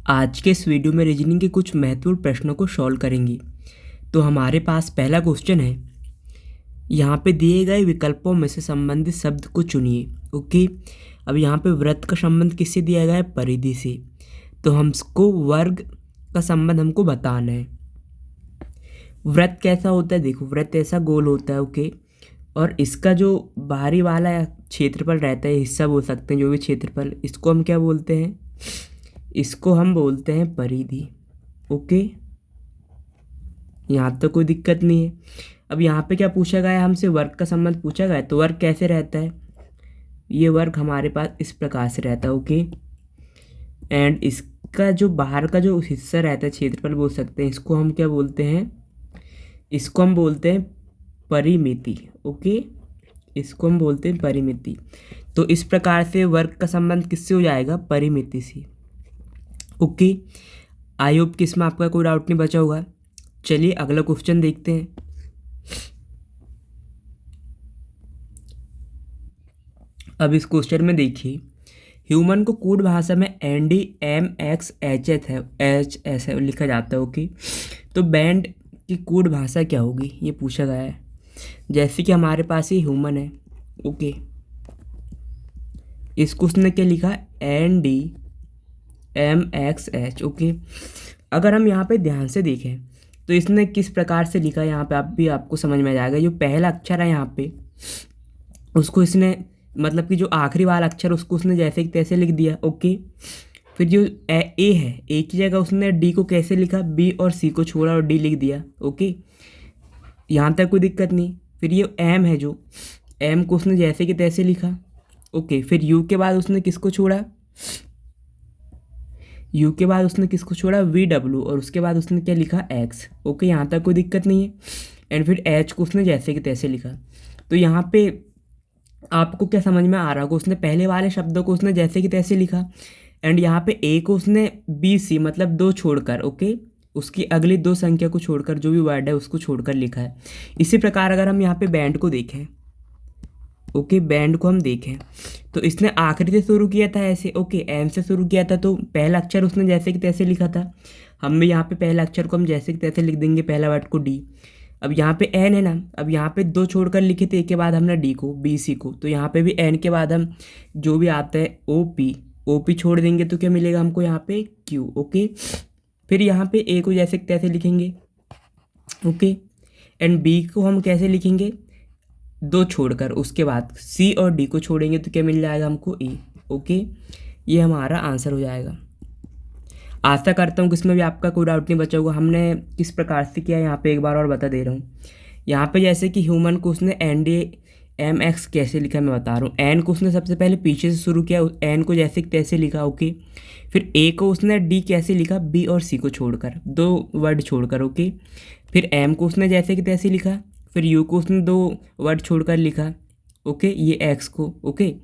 आज के इस वीडियो में रीजनिंग के कुछ महत्वपूर्ण प्रश्नों को सॉल्व करेंगे। तो हमारे पास पहला क्वेश्चन है, यहाँ पे दिए गए विकल्पों में से संबंधित शब्द को चुनिए। ओके, अब यहाँ पे वृत्त का संबंध किससे दिया गया है? परिधि से। तो हमको वर्ग का संबंध हमको बताना है। वृत्त कैसा होता है? देखो, वृत्त ऐसा गोल होता है। ओके, और इसका जो बाहरी वाला क्षेत्रफल रहता है, हिस्सा बोल सकते हैं, जो भी क्षेत्रफल, इसको हम क्या बोलते हैं? इसको हम बोलते हैं परिधि। ओके, यहाँ तो कोई दिक्कत नहीं है। अब यहाँ पे क्या पूछा गया है? हमसे वर्ग का संबंध पूछा गया है। तो वर्ग कैसे रहता है? ये वर्ग हमारे पास इस प्रकार से रहता है। ओके, एंड इसका जो बाहर का जो हिस्सा रहता है, क्षेत्रफल बोल सकते हैं, इसको हम क्या बोलते हैं? इसको हम बोलते हैं परिमिति। ओके, इसको हम बोलते हैं परिमिति। तो इस प्रकार से वर्ग का संबंध किससे हो जाएगा? परिमिति से। ओके, आई होप कि इसमें आपका कोई डाउट नहीं बचा होगा। चलिए अगला क्वेश्चन देखते हैं। अब इस क्वेश्चन में देखिए, ह्यूमन को कोड भाषा में NDMXHS है लिखा जाता है। ओके, तो बैंड की कोड भाषा क्या होगी, ये पूछा गया है। जैसे कि हमारे पास ये ह्यूमन है। ओके, इसको उसने क्या लिखा? NDMXH। ओके, अगर हम यहाँ पे ध्यान से देखें तो इसने किस प्रकार से लिखा है, यहाँ पे आप भी आपको समझ में आ जाएगा। जो पहला अक्षर है यहाँ पे, उसको इसने मतलब कि जो आखिरी वाला अक्षर, उसको उसने जैसे कि तैसे लिख दिया। ओके, फिर जो ए है, ए की जगह उसने डी को कैसे लिखा? बी और सी को छोड़ा और डी लिख दिया। ओके, यहाँ तक कोई दिक्कत नहीं। फिर ये एम है, जो एम को उसने जैसे कि तैसे लिखा। ओके, फिर यू के बाद उसने किसको छोड़ा? यू के बाद उसने किसको छोड़ा? VW, और उसके बाद उसने क्या लिखा? एक्स। ओके, यहाँ तक कोई दिक्कत नहीं है। एंड फिर एच को उसने जैसे कि तैसे लिखा। तो यहाँ पे आपको क्या समझ में आ रहा होगा? उसने पहले वाले शब्दों को उसने जैसे कि तैसे लिखा, एंड यहाँ पे ए को उसने BC मतलब 2 छोड़कर, ओके, उसकी अगली 2 संख्या को छोड़कर, जो भी वर्ड है उसको छोड़कर लिखा है। इसी प्रकार अगर हम यहाँ पे बैंड को देखें, ओके, बैंड को हम देखें तो इसने आखिरी से शुरू किया था ऐसे। ओके, एम से शुरू किया था, तो पहला अक्षर उसने जैसे कि तैसे लिखा था। हम भी यहाँ पे पहला अक्षर को हम जैसे कि तैसे लिख देंगे, पहला वर्ड को डी। अब यहाँ पे एन है ना, अब यहाँ पे 2 छोड़कर लिखे थे, एक के बाद हमने डी को, BC को, तो यहाँ पे भी एन के बाद हम जो भी आता है OP छोड़ देंगे, तो क्या मिलेगा हमको? यहाँ पे Q। ओके, फिर यहाँ पे ए को जैसे कि तैसे लिखेंगे। ओके, एंड बी को हम कैसे लिखेंगे? 2 छोड़कर, उसके बाद C और D को छोड़ेंगे, तो क्या मिल जाएगा हमको? E। ओके, ये हमारा आंसर हो जाएगा। आशा करता हूँ कि इसमें भी आपका कोई डाउट नहीं बचा होगा। हमने किस प्रकार से किया, यहाँ पे एक बार और बता दे रहा हूँ। यहाँ पे जैसे कि ह्यूमन को उसने NDMX कैसे लिखा, मैं बता रहा हूँ। एन को उसने सबसे पहले पीछे से शुरू किया, एन को जैसे कि तैसे लिखा। ओके, फिर ए को उसने डी कैसे लिखा? बी और सी को छोड़कर, 2 वर्ड छोड़कर। ओके, फिर एम को उसने जैसे कि तैसे लिखा, फिर यू को उसने 2 वर्ड छोड़कर लिखा। ओके, ये एक्स को। ओके,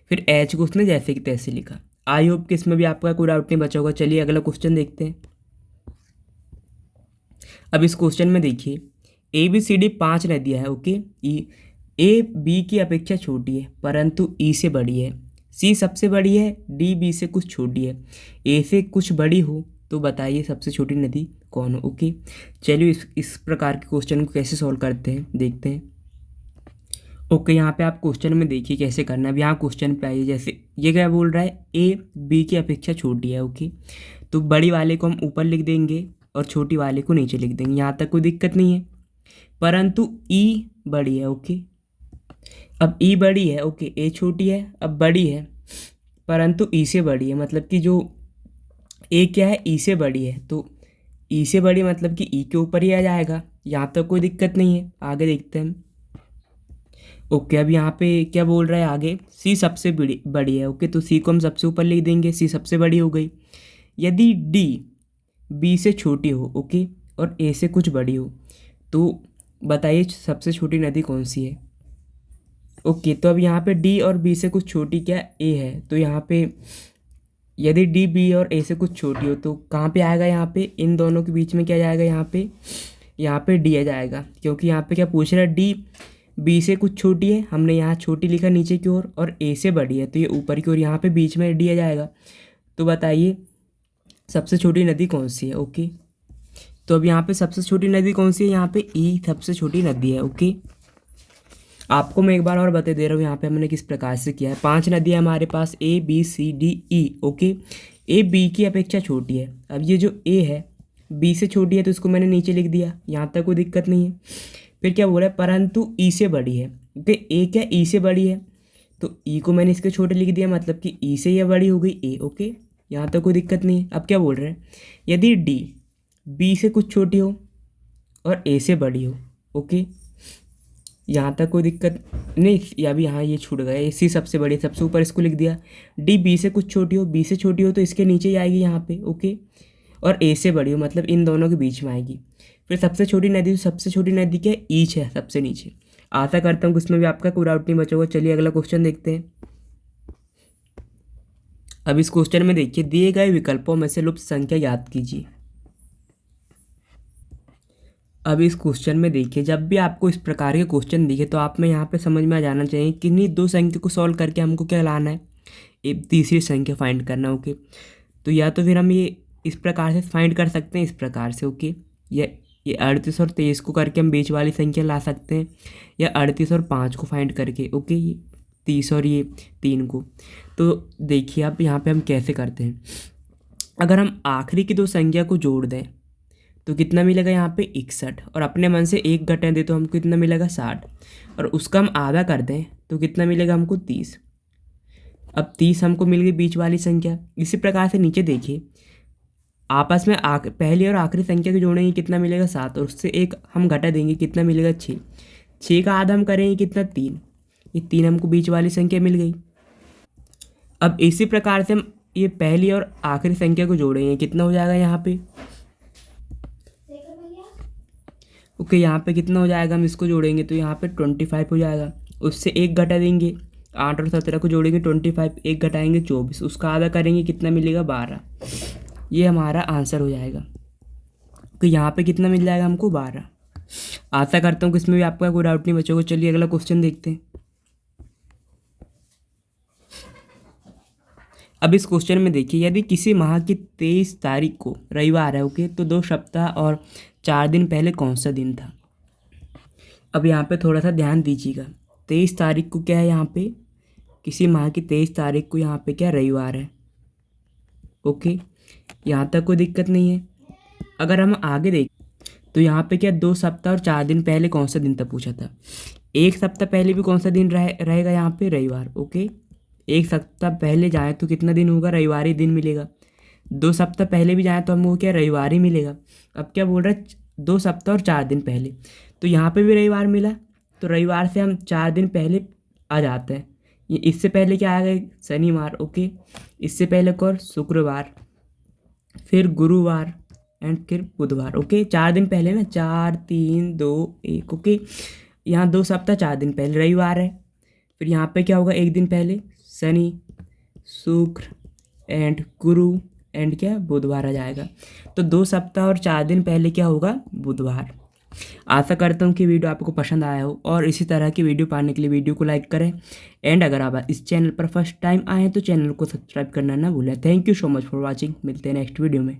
फिर एच को उसने जैसे कि तैसे लिखा। आई होप कि इसमें भी आपका कोई डाउट नहीं बचा होगा। चलिए अगला क्वेश्चन देखते हैं। अब इस क्वेश्चन में देखिए, ABCD 5 नदियाँ है। ओके, ए बी की अपेक्षा छोटी है परंतु ई से बड़ी है, सी सबसे बड़ी है, डी बी से कुछ छोटी है, ए से कुछ बड़ी हो, तो बताइए सबसे छोटी नदी कौन हो। ओके, चलिए इस प्रकार के क्वेश्चन को कैसे सॉल्व करते हैं देखते हैं। ओके, यहाँ पे आप क्वेश्चन में देखिए कैसे करना है। अब यहाँ क्वेश्चन पे आइए, जैसे ये क्या बोल रहा है? ए बी की अपेक्षा छोटी है। ओके, तो बड़ी वाले को हम ऊपर लिख देंगे और छोटी वाले को नीचे लिख देंगे, यहाँ तक कोई दिक्कत नहीं है। परंतु ई बड़ी है। ओके, अब ई बड़ी है। ओके, ए छोटी है, अब बड़ी है, परंतु ई से बड़ी है, मतलब कि जो ए क्या है? ई से बड़ी है, तो ई से बड़ी मतलब कि ई के ऊपर ही आ जाएगा, यहाँ तक कोई दिक्कत नहीं है। आगे देखते हैं। ओके, अब यहाँ पे क्या बोल रहा है आगे? सी सबसे बड़ी है। ओके, तो सी को हम सबसे ऊपर लिख देंगे, सी सबसे बड़ी हो गई। यदि डी बी से छोटी हो, ओके, और ए से कुछ बड़ी हो, तो बताइए सबसे छोटी नदी कौन सी है? ओके, तो अब यहाँ पे डी और बी से कुछ छोटी क्या ए है, तो यहाँ पे यदि डी बी और ए से कुछ छोटी हो, तो कहाँ पे आएगा? यहाँ पे इन दोनों के बीच में क्या जाएगा? यहाँ पे डी आ जाएगा, क्योंकि यहाँ पे क्या पूछ रहा है? डी बी से कुछ छोटी है, हमने यहाँ छोटी लिखा नीचे की ओर, और ए से बड़ी है, तो ये ऊपर की ओर, यहाँ पे बीच में डी आ जाएगा। तो बताइए सबसे छोटी नदी कौन सी है। ओके, तो अब यहाँ पे सबसे छोटी नदी कौन सी है, यहाँ पे ई सबसे छोटी नदी है। ओके, आपको मैं एक बार और बता दे रहा हूँ यहाँ पे हमने किस प्रकार से किया है। 5 नदियाँ हमारे पास ABCDE। ओके, ए बी की अपेक्षा छोटी है। अब ये जो ए है बी से छोटी है तो इसको मैंने नीचे लिख दिया, यहाँ तक कोई दिक्कत नहीं है। फिर क्या बोल रहा है, परंतु ई से बड़ी है। ओके, ए क्या ई से बड़ी है, तो ई को मैंने इसके छोटे लिख दिया, मतलब कि ई से ये बड़ी हो गई ए। ओके, यहाँ तक कोई दिक्कत नहीं है। अब क्या बोल रहे हैं, यदि डी बी से कुछ छोटी हो और ए से बड़ी हो। ओके, यहाँ तक कोई दिक्कत नहीं, या भी यहाँ ये छूट गया, ए सी सबसे बड़ी है, सबसे ऊपर इसको लिख दिया। डी बी से कुछ छोटी हो, बी से छोटी हो तो इसके नीचे ही आएगी यहाँ पे। ओके, और ए से बड़ी हो मतलब इन दोनों के बीच में आएगी। फिर सबसे छोटी नदी, सबसे छोटी नदी क्या है, ईच है सबसे नीचे। आशा करता हूँ कि इसमें भी आपका कोई डाउट नहीं बचा होगा। चलिए अगला क्वेश्चन देखते हैं। अब इस क्वेश्चन में देखिए, दिए गए विकल्पों में से लुप्त संख्या याद कीजिए। अब इस क्वेश्चन में देखिए, जब भी आपको इस प्रकार के क्वेश्चन दिखे तो आप में यहाँ पे समझ में आ जाना चाहिए कि इन्हीं 2 संख्या को सॉल्व करके हमको क्या लाना है, एक तीसरी संख्या फाइंड करना। ओके, तो या तो फिर हम ये इस प्रकार से फाइंड कर सकते हैं, इस प्रकार से। ओके, ये 38 और 23 को करके हम बीच वाली संख्या ला सकते हैं, या 38 और 5 को फाइंड करके। ओके, ये 30 और ये 3 को। तो देखिए अब यहाँ पे हम कैसे करते हैं। अगर हम आखिरी की 2 संख्या को जोड़ दें तो कितना मिलेगा, यहाँ पे 61, और अपने मन से 1 घटा दें तो हमको कितना मिलेगा 60, और उसका हम आधा कर दें तो कितना मिलेगा हमको 30। अब 30 हमको मिल गई बीच वाली संख्या। इसी प्रकार से नीचे देखिए, आपस में पहली और आखिरी संख्या को जोड़ेंगे कितना मिलेगा 7, और उससे 1 हम घटा देंगे कितना मिलेगा 6। 6 का आधा हम करेंगे कितना 3, ये 3 हमको बीच वाली संख्या मिल गई। अब इसी प्रकार से हम ये पहली और आखिरी संख्या को जोड़ेंगे, कितना हो जाएगा यहाँ पे। ओके, यहाँ पे कितना हो जाएगा, हम इसको जोड़ेंगे तो यहाँ पे 25 हो जाएगा। उससे 1 घटा देंगे, 8 और 17 को जोड़ेंगे 25, 1 घटाएंगे 24, उसका आधा करेंगे कितना मिलेगा 12। ये हमारा आंसर हो जाएगा। तो यहाँ पे कितना मिल जाएगा हमको 12। आशा करता हूँ कि इसमें भी आपका कोई डाउट नहीं बचा होगा। चलिए अगला क्वेश्चन देखते हैं। अब इस क्वेश्चन में देखिए, यदि किसी माह की 23 तारीख को रविवार है। ओके, तो 2 सप्ताह और 4 दिन पहले कौन सा दिन था। अब यहाँ पे थोड़ा सा ध्यान दीजिएगा, 23 तारीख को क्या है, यहाँ पे किसी माह की 23 तारीख को यहाँ पे क्या रविवार है। ओके, यहाँ तक कोई दिक्कत नहीं है। अगर हम आगे देखें तो यहाँ पे क्या 2 सप्ताह और 4 दिन पहले कौन सा दिन था पूछा था। 1 सप्ताह पहले भी कौन सा दिन रहेगा यहाँ पे, रविवार। ओके, 1 सप्ताह पहले जाए तो कितना दिन होगा, रविवार ही दिन मिलेगा। 2 सप्ताह पहले भी जाए तो हमको क्या रविवार ही मिलेगा। अब क्या बोल रहा है, 2 सप्ताह और 4 दिन पहले, तो यहाँ पे भी रविवार मिला, तो रविवार से हम 4 दिन पहले आ जाते हैं। ये इससे पहले क्या आ गए, शनिवार। ओके, इससे पहले कौन, शुक्रवार, फिर गुरुवार एंड फिर बुधवार। ओके, 4 दिन पहले ना, 4 3 2 1। ओके, यहाँ 2 सप्ताह 4 दिन पहले रविवार है। फिर यहाँ पे क्या होगा, 1 दिन पहले शनि, शुक्र एंड गुरु एंड क्या बुधवार आ जाएगा। तो 2 सप्ताह और 4 दिन पहले क्या होगा, बुधवार। आशा करता हूँ कि वीडियो आपको पसंद आया हो, और इसी तरह की वीडियो पाने के लिए वीडियो को लाइक करें, एंड अगर आप इस चैनल पर फर्स्ट टाइम आए हैं तो चैनल को सब्सक्राइब करना ना भूलें। Thank you so much for watching. मिलते हैं नेक्स्ट वीडियो में।